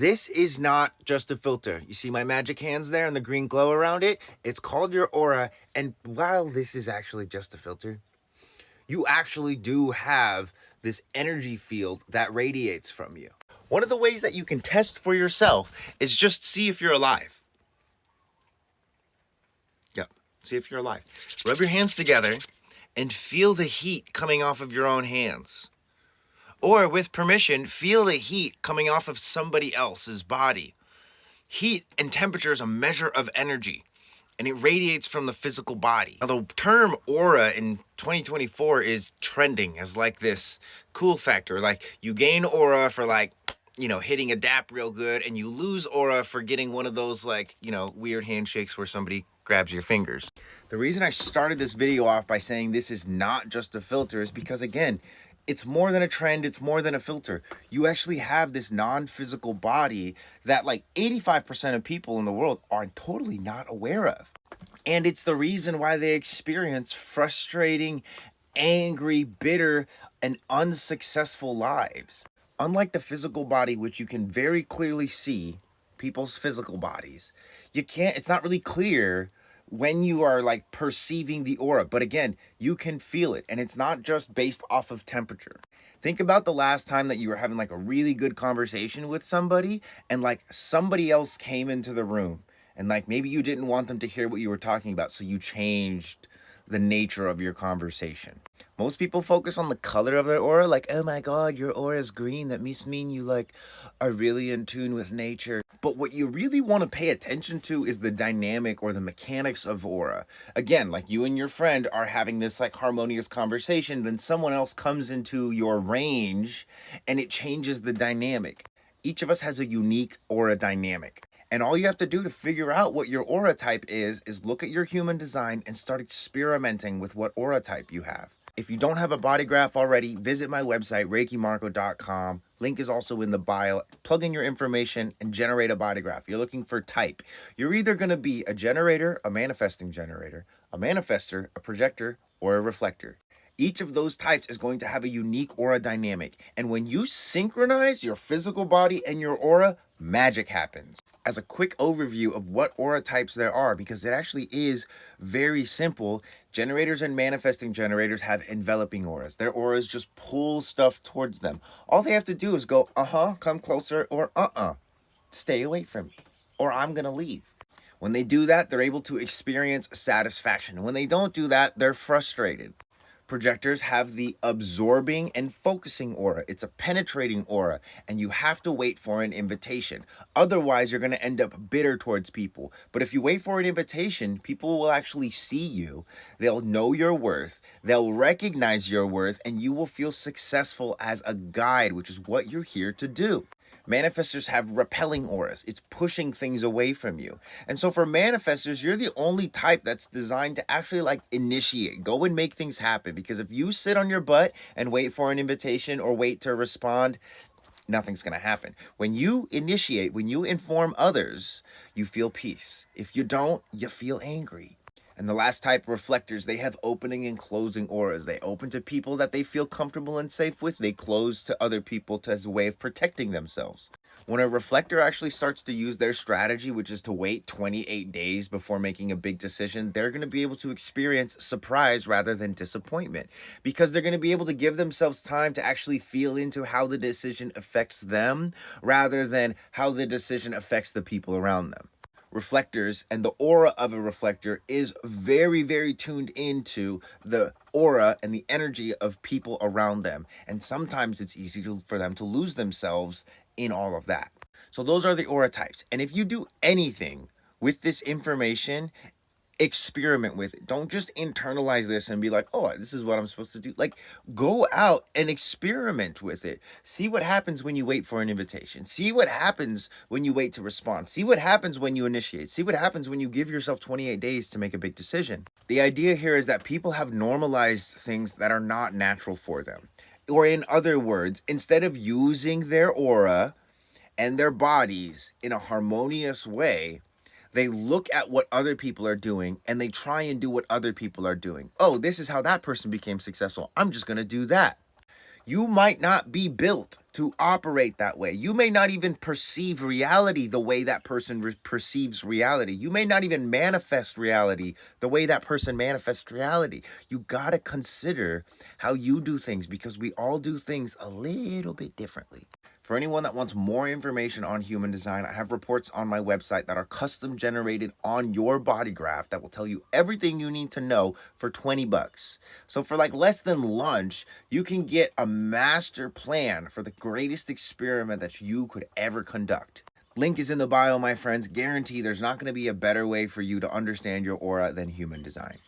This is not just a filter. You see my magic hands there and the green glow around it? It's called your aura. And while this is actually just a filter, you actually do have this energy field that radiates from you. One of the ways that you can test for yourself is just see if you're alive. Yeah, see if you're alive. Rub your hands together and feel the heat coming off of your own hands. Or with permission, feel the heat coming off of somebody else's body. Heat and temperature is a measure of energy, and it radiates from the physical body. Now, the term aura in 2024 is trending as like this cool factor. Like, you gain aura for hitting a dap real good, and you lose aura for getting one of those weird handshakes where somebody grabs your fingers. The reason I started this video off by saying this is not just a filter is because, again, it's more than a trend, it's more than a filter. You actually have this non-physical body that 85% of people in the world are totally not aware of. And it's the reason why they experience frustrating, angry, bitter, and unsuccessful lives. Unlike the physical body, which you can very clearly see, people's physical bodies, it's not really clear when you are perceiving the aura, but again, you can feel it, and it's not just based off of temperature. Think about the last time that you were having a really good conversation with somebody, and somebody else came into the room, and maybe you didn't want them to hear what you were talking about, so you changed the nature of your conversation. Most people focus on the color of their aura, oh my god, your aura is green, that must mean you are really in tune with nature. But what you really want to pay attention to is the dynamic or the mechanics of aura. Again, you and your friend are having this harmonious conversation, then someone else comes into your range and it changes the dynamic. Each of us has a unique aura dynamic. And all you have to do to figure out what your aura type is look at your human design and start experimenting with what aura type you have. If you don't have a body graph already, visit my website, ReikiMarco.com. Link is also in the bio. Plug in your information and generate a body graph. You're looking for type. You're either going to be a generator, a manifesting generator, a manifester, a projector, or a reflector. Each of those types is going to have a unique aura dynamic. And when you synchronize your physical body and your aura, magic happens. As a quick overview of what aura types there are, because it actually is very simple, generators and manifesting generators have enveloping auras. Their auras just pull stuff towards them. All they have to do is go, come closer, or stay away from me, or I'm going to leave. When they do that, they're able to experience satisfaction. When they don't do that, they're frustrated. Projectors have the absorbing and focusing aura. It's a penetrating aura, and you have to wait for an invitation. Otherwise, you're going to end up bitter towards people. But if you wait for an invitation, people will actually see you. They'll know your worth. They'll recognize your worth, and you will feel successful as a guide, which is what you're here to do. Manifestors have repelling auras. It's pushing things away from you. And so for manifestors, you're the only type that's designed to actually initiate, go and make things happen. Because if you sit on your butt and wait for an invitation or wait to respond, nothing's going to happen. When you initiate, when you inform others, you feel peace. If you don't, you feel angry. And the last type, reflectors, they have opening and closing auras. They open to people that they feel comfortable and safe with. They close to other people as a way of protecting themselves. When a reflector actually starts to use their strategy, which is to wait 28 days before making a big decision, they're going to be able to experience surprise rather than disappointment, because they're going to be able to give themselves time to actually feel into how the decision affects them rather than how the decision affects the people around them. Reflectors and the aura of a reflector is very, very tuned into the aura and the energy of people around them. And sometimes it's easy for them to lose themselves in all of that. So those are the aura types. And if you do anything with this information, experiment with it. Don't just internalize this and be like, oh, this is what I'm supposed to do. Go out and experiment with it. See what happens when you wait for an invitation. See what happens when you wait to respond. See what happens when you initiate. See what happens when you give yourself 28 days to make a big decision. The idea here is that people have normalized things that are not natural for them. Or in other words, instead of using their aura and their bodies in a harmonious way, they look at what other people are doing and they try and do what other people are doing. Oh, this is how that person became successful. I'm just going to do that. You might not be built to operate that way. You may not even perceive reality the way that person perceives reality. You may not even manifest reality the way that person manifests reality. You got to consider how you do things, because we all do things a little bit differently. For anyone that wants more information on human design, I have reports on my website that are custom generated on your body graph that will tell you everything you need to know for 20 bucks. So for like less than lunch, you can get a master plan for the greatest experiment that you could ever conduct. Link is in the bio, my friends. Guarantee there's not going to be a better way for you to understand your aura than human design.